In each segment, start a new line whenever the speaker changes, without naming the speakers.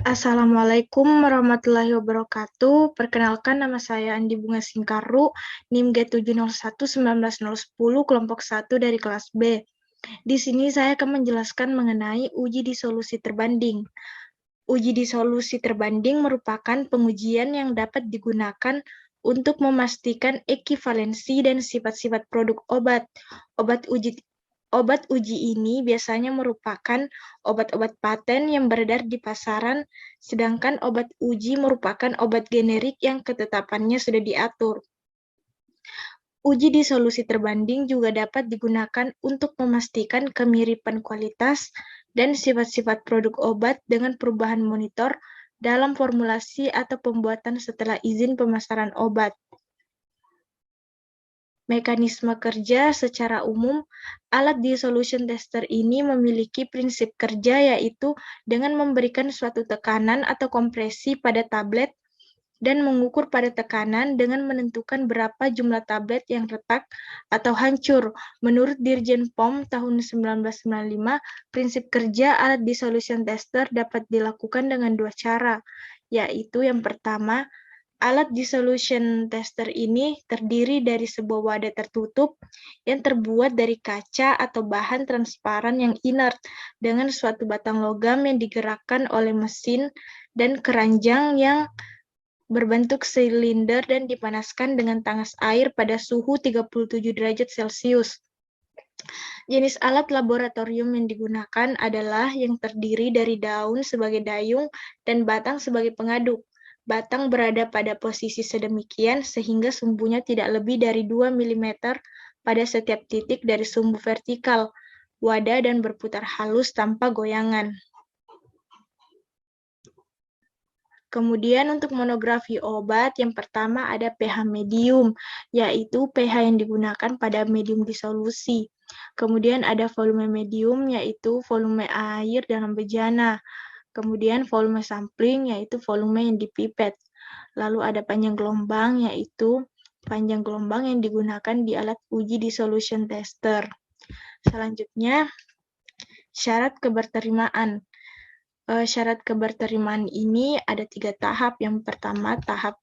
Assalamualaikum warahmatullahi wabarakatuh. Perkenalkan, nama saya Andi Bunga Singkaru, NIM G701-19010, kelompok 1 dari kelas B. Di sini saya akan menjelaskan mengenai uji disolusi terbanding. Uji disolusi terbanding merupakan pengujian yang dapat digunakan untuk memastikan ekivalensi dan sifat-sifat produk obat. Obat uji ini biasanya merupakan obat-obat paten yang beredar di pasaran, sedangkan obat uji merupakan obat generik yang ketetapannya sudah diatur. Uji disolusi terbanding juga dapat digunakan untuk memastikan kemiripan kualitas dan sifat-sifat produk obat dengan perubahan monitor dalam formulasi atau pembuatan setelah izin pemasaran obat. Mekanisme kerja secara umum, alat dissolution tester ini memiliki prinsip kerja yaitu dengan memberikan suatu tekanan atau kompresi pada tablet dan mengukur pada tekanan dengan menentukan berapa jumlah tablet yang retak atau hancur. Menurut Dirjen POM tahun 1995, prinsip kerja alat dissolution tester dapat dilakukan dengan dua cara, yaitu yang pertama, alat dissolution tester ini terdiri dari sebuah wadah tertutup yang terbuat dari kaca atau bahan transparan yang inert dengan suatu batang logam yang digerakkan oleh mesin dan keranjang yang berbentuk silinder dan dipanaskan dengan tangas air pada suhu 37 derajat Celcius. Jenis alat laboratorium yang digunakan adalah yang terdiri dari daun sebagai dayung dan batang sebagai pengaduk. Batang berada pada posisi sedemikian sehingga sumbunya tidak lebih dari 2 mm pada setiap titik dari sumbu vertikal wadah dan berputar halus tanpa goyangan. Kemudian untuk monografi obat, yang pertama ada pH medium, yaitu pH yang digunakan pada medium disolusi. Kemudian ada volume medium, yaitu volume air dalam bejana. Kemudian volume sampling, yaitu volume yang dipipet. Lalu ada panjang gelombang, yaitu panjang gelombang yang digunakan di alat uji dissolution tester. Selanjutnya, syarat keberterimaan. Syarat keberterimaan ini ada 3 tahap. Yang pertama, tahap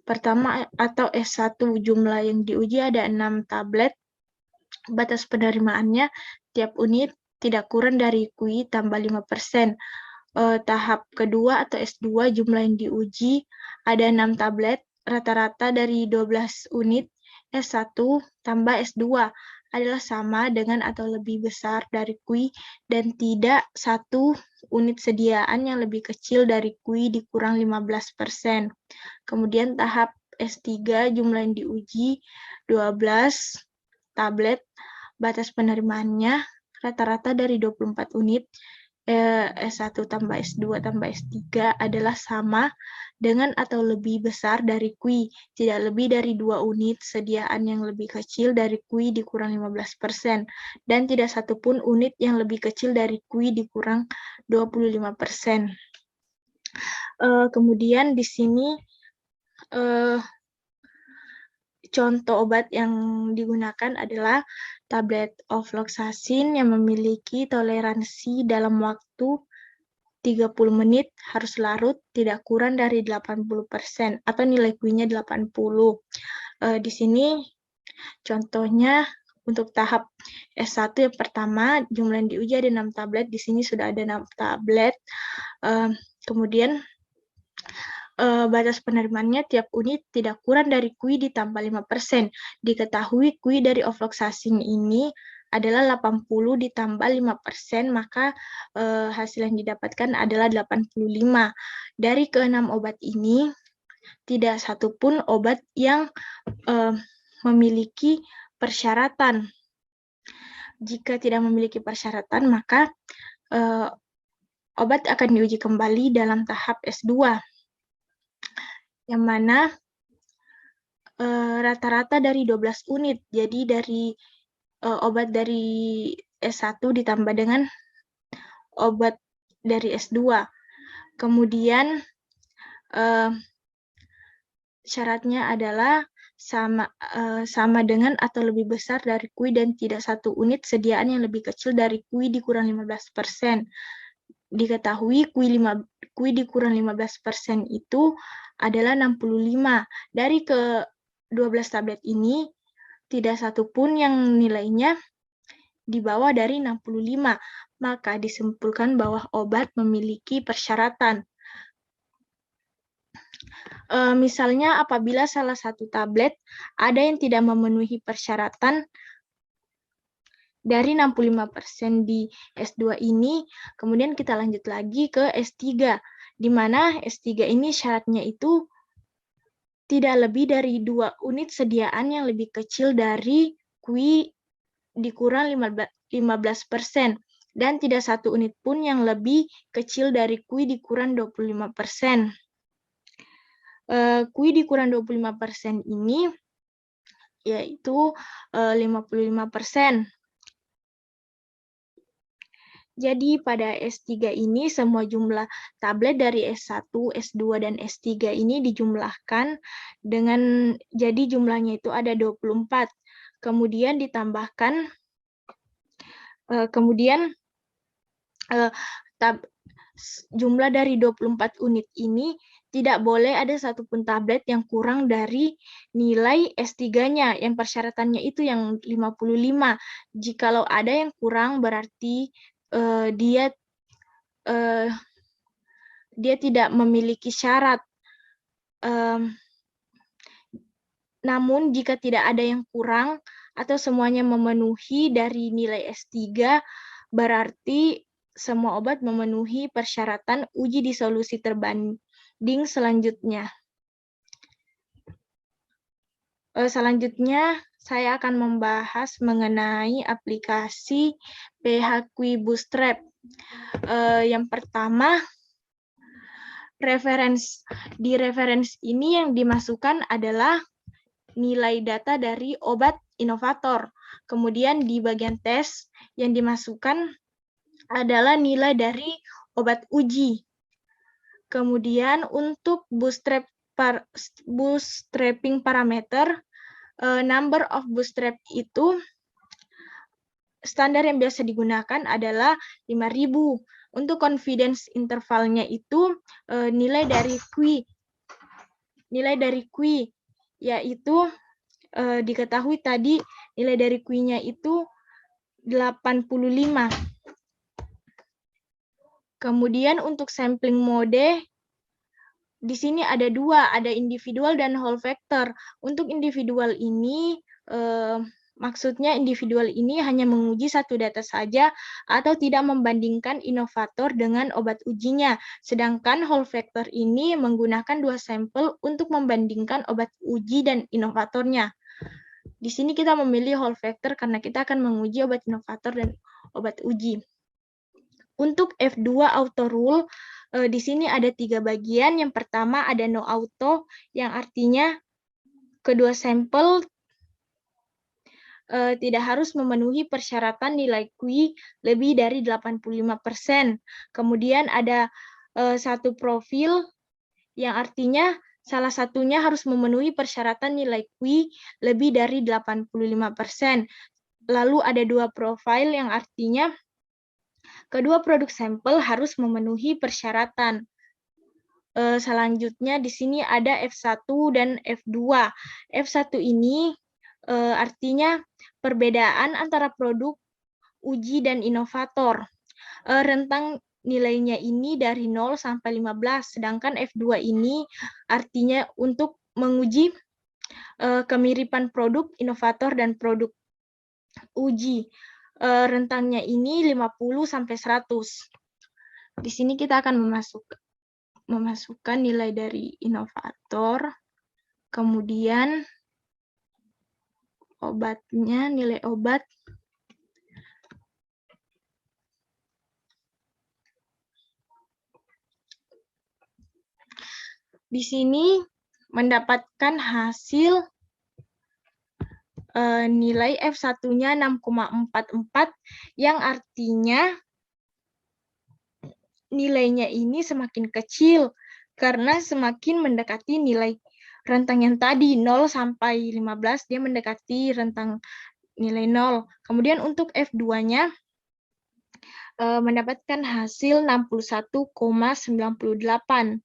pertama atau S1, jumlah yang diuji ada 6 tablet. Batas penerimaannya tiap unit tidak kurang dari QI tambah 5%. Tahap kedua atau S2, jumlah yang diuji ada 6 tablet, rata-rata dari 12 unit. S1 tambah S2 adalah sama dengan atau lebih besar dari QI dan tidak 1 unit sediaan yang lebih kecil dari QI dikurang 15%. Kemudian tahap S3, jumlah yang diuji 12 tablet, batas penerimaannya rata-rata dari 24 unit. S1 tambah S2 tambah S3 adalah sama dengan atau lebih besar dari QI, tidak lebih dari 2 unit sediaan yang lebih kecil dari QI dikurang 15%, dan tidak satupun unit yang lebih kecil dari QI dikurang 25%. Kemudian di sini contoh obat yang digunakan adalah tablet ofloxacin yang memiliki toleransi dalam waktu 30 menit harus larut tidak kurang dari 80% atau nilai QI-nya 80. Di sini contohnya untuk tahap S1 yang pertama, jumlah yang diuji ada 6 tablet, di sini sudah ada 6 tablet. Kemudian batas penerimaannya tiap unit tidak kurang dari QI ditambah 5%. Diketahui QI dari ofloxacin ini adalah 80 ditambah 5%, maka hasil yang didapatkan adalah 85. Dari keenam obat ini, tidak satupun obat yang memiliki persyaratan. Jika tidak memiliki persyaratan, maka obat akan diuji kembali dalam tahap S2. Yang mana rata-rata dari 12 unit. Jadi dari obat dari S1 ditambah dengan obat dari S2. Kemudian syaratnya adalah sama dengan atau lebih besar dari QI dan tidak 1 unit sediaan yang lebih kecil dari QI dikurang 15%. diketahui Q dikurang 15% itu adalah 65. Dari ke 12 tablet ini, tidak satupun yang nilainya di bawah dari 65. Maka disimpulkan bahwa obat memiliki persyaratan. Misalnya apabila salah satu tablet ada yang tidak memenuhi persyaratan dari 65% di S2 ini, kemudian kita lanjut lagi ke S3, di mana S3 ini syaratnya itu tidak lebih dari 2 unit sediaan yang lebih kecil dari Q dikurang 15%, dan tidak satu unit pun yang lebih kecil dari Q dikurang 25%. Q dikurang 25% ini yaitu 55%. Jadi pada S3 ini semua jumlah tablet dari S1, S2, dan S3 ini dijumlahkan dengan, jadi jumlahnya itu ada 24. Kemudian ditambahkan, jumlah dari 24 unit ini tidak boleh ada satupun tablet yang kurang dari nilai S3-nya, yang persyaratannya itu yang 55. Jikalau ada yang kurang berarti dia tidak memiliki syarat. Namun jika tidak ada yang kurang atau semuanya memenuhi dari nilai S3, berarti semua obat memenuhi persyaratan uji disolusi terbanding selanjutnya. Selanjutnya, saya akan membahas mengenai aplikasi PHQ Bootstrap. Yang pertama, di reference ini yang dimasukkan adalah nilai data dari obat inovator. Kemudian di bagian tes yang dimasukkan adalah nilai dari obat uji. Kemudian untuk bootstrapping parameter, number of bootstrap itu standar yang biasa digunakan adalah 5.000. Untuk confidence intervalnya itu nilai dari Q yaitu diketahui tadi nilai dari Q-nya itu 85. Kemudian untuk sampling mode, di sini ada dua, ada individual dan whole factor. Untuk individual ini, maksudnya individual ini hanya menguji satu data saja atau tidak membandingkan inovator dengan obat ujinya. Sedangkan whole factor ini menggunakan 2 sampel untuk membandingkan obat uji dan inovatornya. Di sini kita memilih whole factor karena kita akan menguji obat inovator dan obat uji. Untuk F2 auto rule, di sini ada 3 bagian. Yang pertama ada no auto, yang artinya kedua sampel tidak harus memenuhi persyaratan nilai Q lebih dari 85%. Kemudian ada satu profil, yang artinya salah satunya harus memenuhi persyaratan nilai Q lebih dari 85%. Lalu ada 2 profil, yang artinya kedua produk sampel harus memenuhi persyaratan. Selanjutnya di sini ada F1 dan F2. F1 ini artinya perbedaan antara produk uji dan inovator. Rentang nilainya ini dari 0 sampai 15, sedangkan F2 ini artinya untuk menguji kemiripan produk inovator dan produk uji. Rentangnya ini 50 sampai 100. Di sini kita akan memasukkan nilai dari inovator, kemudian obatnya, nilai obat, di sini mendapatkan hasil nilai F1-nya 6,44, yang artinya nilainya ini semakin kecil karena semakin mendekati nilai rentang yang tadi 0 sampai 15, dia mendekati rentang nilai 0. Kemudian untuk F2-nya mendapatkan hasil 61,98.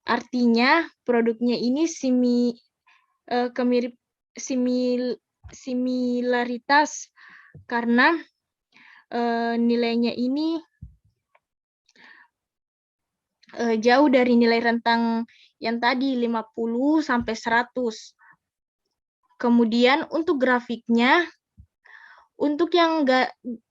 Artinya produknya ini similaritas karena nilainya ini jauh dari nilai rentang yang tadi 50 sampai 100. Kemudian untuk grafiknya, untuk yang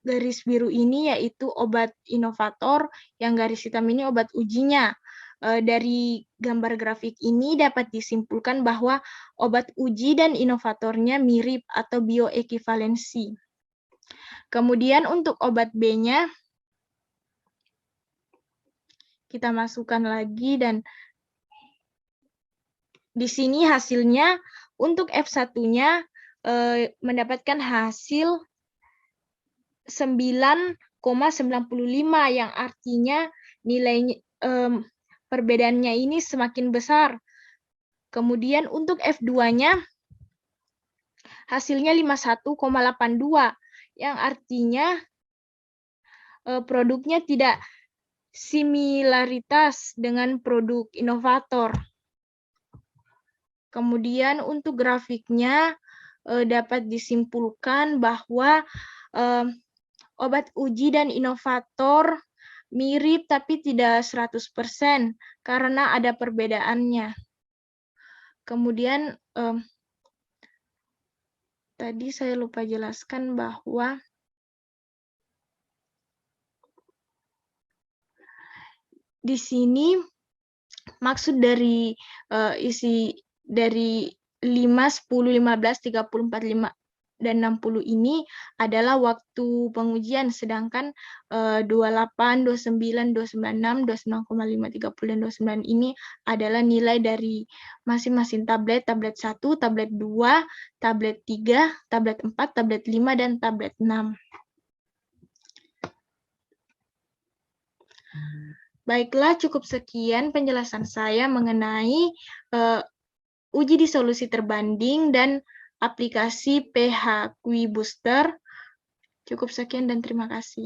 garis biru ini yaitu obat inovator, yang garis hitam ini obat ujinya. Dari gambar grafik ini dapat disimpulkan bahwa obat uji dan inovatornya mirip atau bioekivalensi. Kemudian untuk obat B-nya, kita masukkan lagi dan di sini hasilnya untuk F1-nya mendapatkan hasil 9,95 yang artinya nilainya perbedaannya ini semakin besar. Kemudian untuk F2-nya hasilnya 51,82 yang artinya produknya tidak similaritas dengan produk inovator. Kemudian untuk grafiknya dapat disimpulkan bahwa obat uji dan inovator mirip tapi tidak 100% karena ada perbedaannya. Kemudian tadi saya lupa jelaskan bahwa di sini maksud dari isi dari 5, 10, 15, 30, 45, dan 60 ini adalah waktu pengujian, sedangkan 28, 29, 296, 29,5, 30, dan 29 ini adalah nilai dari masing-masing tablet, tablet 1, tablet 2, tablet 3, tablet 4, tablet 5, dan tablet 6. Baiklah, cukup sekian penjelasan saya mengenai uji disolusi terbanding dan aplikasi PHQ Booster. Cukup sekian dan terima kasih.